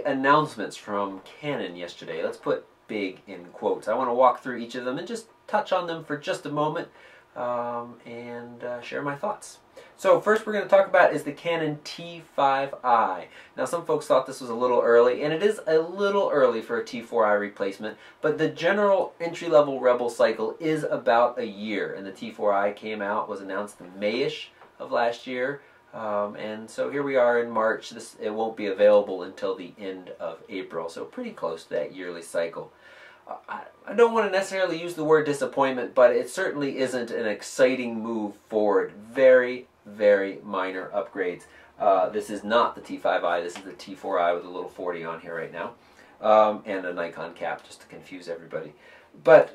big announcements from Canon yesterday. Let's put big in quotes. I want to walk through each of them and just touch on them for just a moment and share my thoughts. So first we're going to talk about is the Canon T5i. Now some folks thought this was a little early, and it is a little early for a T4i replacement, but the general entry-level Rebel cycle is about a year, and the T4i came out, was announced in May-ish of last year, and so here we are in March. It won't be available until the end of April, so pretty close to that yearly cycle. I don't want to necessarily use the word disappointment, but it certainly isn't an exciting move forward. Very, very minor upgrades. This is not the T5i, this is the T4i with a little 40 on here right now, and a Nikon cap just to confuse everybody. But,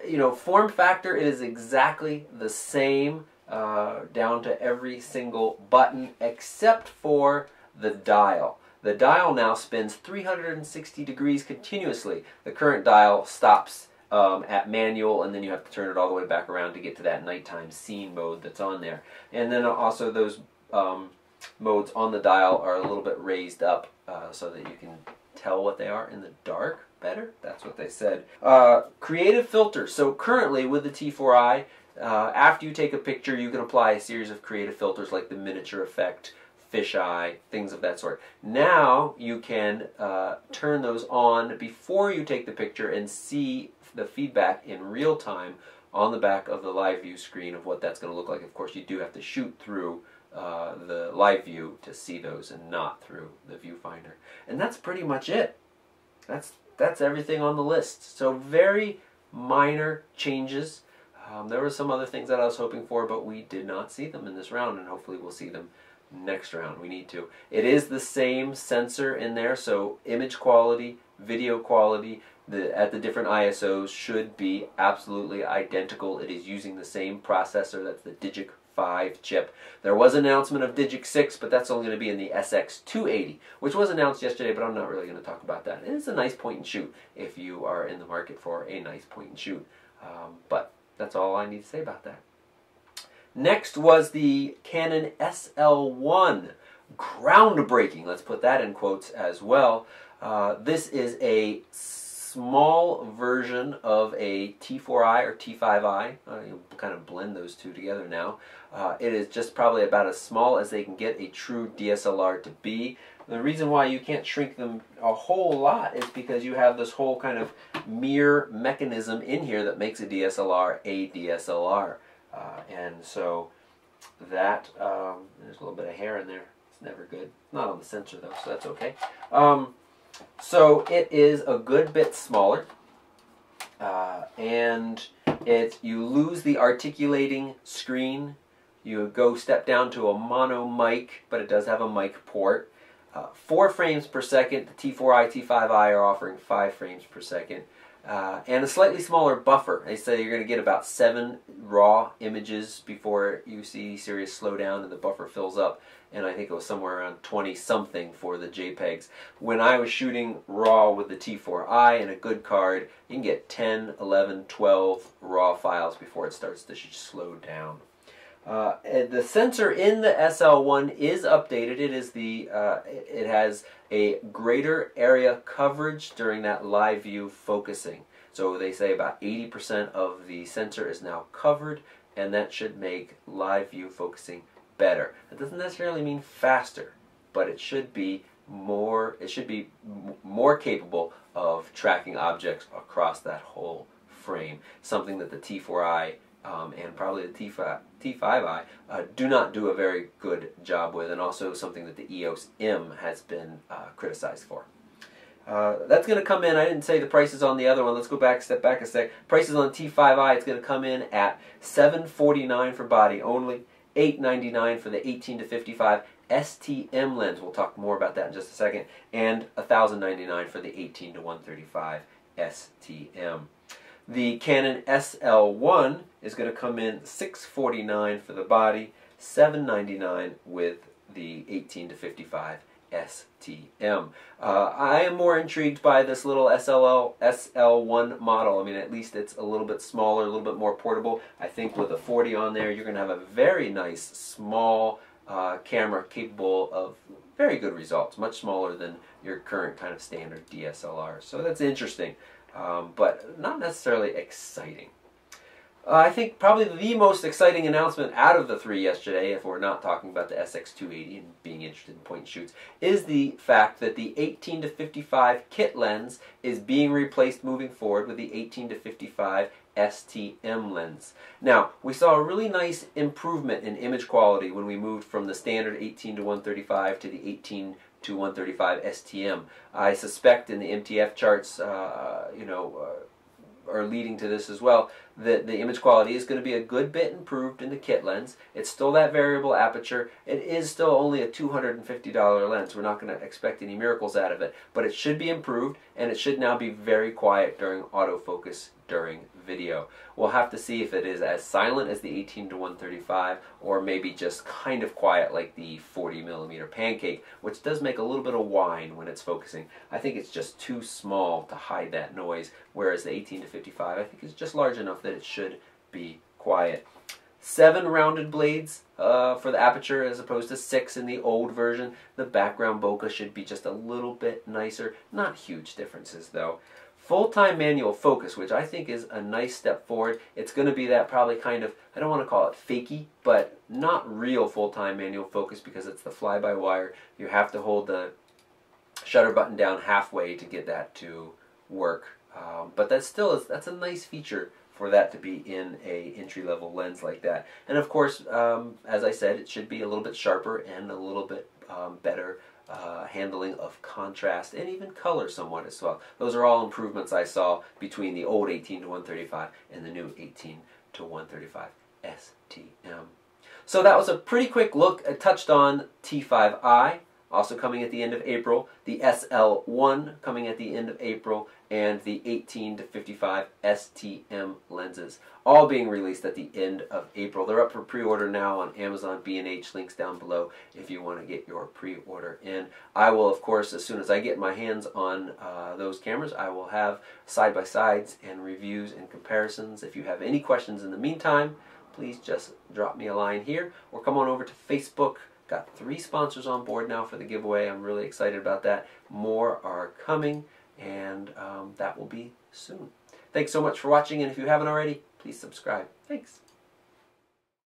you know, form factor, it is exactly the same down to every single button except for the dial. The dial now spins 360 degrees continuously. The current dial stops at manual, and then you have to turn it all the way back around to get to that nighttime scene mode that's on there. And then also those modes on the dial are a little bit raised up so that you can tell what they are in the dark better. That's what they said. Creative filters. So currently with the T4i, after you take a picture, you can apply a series of creative filters like the miniature effect, fisheye, things of that sort. Now you can turn those on before you take the picture and see the feedback in real time on the back of the live view screen of what that's going to look like. Of course, you do have to shoot through the live view to see those and not through the viewfinder. And that's pretty much it. That's everything on the list. So very minor changes. There were some other things that I was hoping for, but we did not see them in this round, and hopefully we'll see them next round. We need to. It is the same sensor in there, so image quality, video quality, at the different ISOs should be absolutely identical. It is using the same processor. That's the Digic 5 chip. There was an announcement of Digic 6, but that's only going to be in the SX280, which was announced yesterday, but I'm not really going to talk about that. It's a nice point and shoot if you are in the market for a nice point and shoot. But that's all I need to say about that. Next was the Canon SL1. Groundbreaking, let's put that in quotes as well. This is a small version of a T4i or T5i. You kind of blend those two together now. It is just probably about as small as they can get a true DSLR to be. The reason why you can't shrink them a whole lot is because you have this whole kind of mirror mechanism in here that makes a DSLR a DSLR. And so that, there's a little bit of hair in there. It's never good. Not on the sensor though, so that's okay. So it is a good bit smaller, and you lose the articulating screen. You go step down to a mono mic, but it does have a mic port. 4 frames per second. The T4i, T5i are offering 5 frames per second. And a slightly smaller buffer. They say you're going to get about 7 raw images before you see serious slowdown and the buffer fills up. And I think it was somewhere around 20-something for the JPEGs. When I was shooting raw with the T4i and a good card, you can get 10, 11, 12 raw files before it starts to slow down. The sensor in the SL1 is updated. It has a greater area coverage during that live view focusing. So they say about 80% of the sensor is now covered, and that should make live view focusing better. That doesn't necessarily mean faster, but it should be more. It should be more capable of tracking objects across that whole frame. Something that the T4i and probably the T5i do not do a very good job with, and also something that the EOS M has been criticized for. That's going to come in. I didn't say the prices on the other one. Let's go back, step back a sec. Prices on T5i, it's going to come in at $749 for body only, $899 for the 18 to 55 STM lens. We'll talk more about that in just a second, and $1,099 for the 18 to 135 STM. The Canon SL1 is going to come in $649 for the body, $799 with the 18 to 55 STM. I am more intrigued by this little SL1 model. I mean, at least it's a little bit smaller, a little bit more portable. I think with a 40 on there, you're going to have a very nice, small, camera capable of very good results, much smaller than your current kind of standard DSLR. So that's interesting, but not necessarily exciting. I think probably the most exciting announcement out of the three yesterday, if we're not talking about the SX280 and being interested in point and shoots, is the fact that the 18 to 55 kit lens is being replaced moving forward with the 18 to 55 STM lens. Now, we saw a really nice improvement in image quality when we moved from the standard 18 to 135 to the 18 to 135 STM. I suspect in the MTF charts, are leading to this as well, that the image quality is going to be a good bit improved in the kit lens. It's still that variable aperture. It is still only a $250 lens. We're not going to expect any miracles out of it, but it should be improved, and it should now be very quiet during autofocus during video. We'll have to see if it is as silent as the 18 to 135 or maybe just kind of quiet like the 40mm Pancake, which does make a little bit of whine when it's focusing. I think it's just too small to hide that noise, whereas the 18 to 55 I think is just large enough that it should be quiet. 7 rounded blades for the aperture as opposed to 6 in the old version. The background bokeh should be just a little bit nicer. Not huge differences though. Full-time manual focus, which I think is a nice step forward. It's going to be that probably kind of, I don't want to call it fakey, but not real full-time manual focus because it's the fly-by-wire. You have to hold the shutter button down halfway to get that to work. But that's a nice feature for that to be in a entry-level lens like that. And of course, as I said, it should be a little bit sharper and a little bit better handling of contrast and even color somewhat as well. Those are all improvements I saw between the old 18 to 135 and the new 18 to 135 STM. So that was a pretty quick look. I touched on T5i, also coming at the end of April, the SL1 coming at the end of April, and the 18 to 55 STM lenses, all being released at the end of April. They're up for pre-order now on Amazon, B&H, links down below if you want to get your pre-order in. I will, of course, as soon as I get my hands on those cameras, I will have side-by-sides and reviews and comparisons. If you have any questions in the meantime, please just drop me a line here or come on over to Facebook. Got 3 sponsors on board now for the giveaway. I'm really excited about that. More are coming, and that will be soon. Thanks so much for watching, and if you haven't already, please subscribe. Thanks.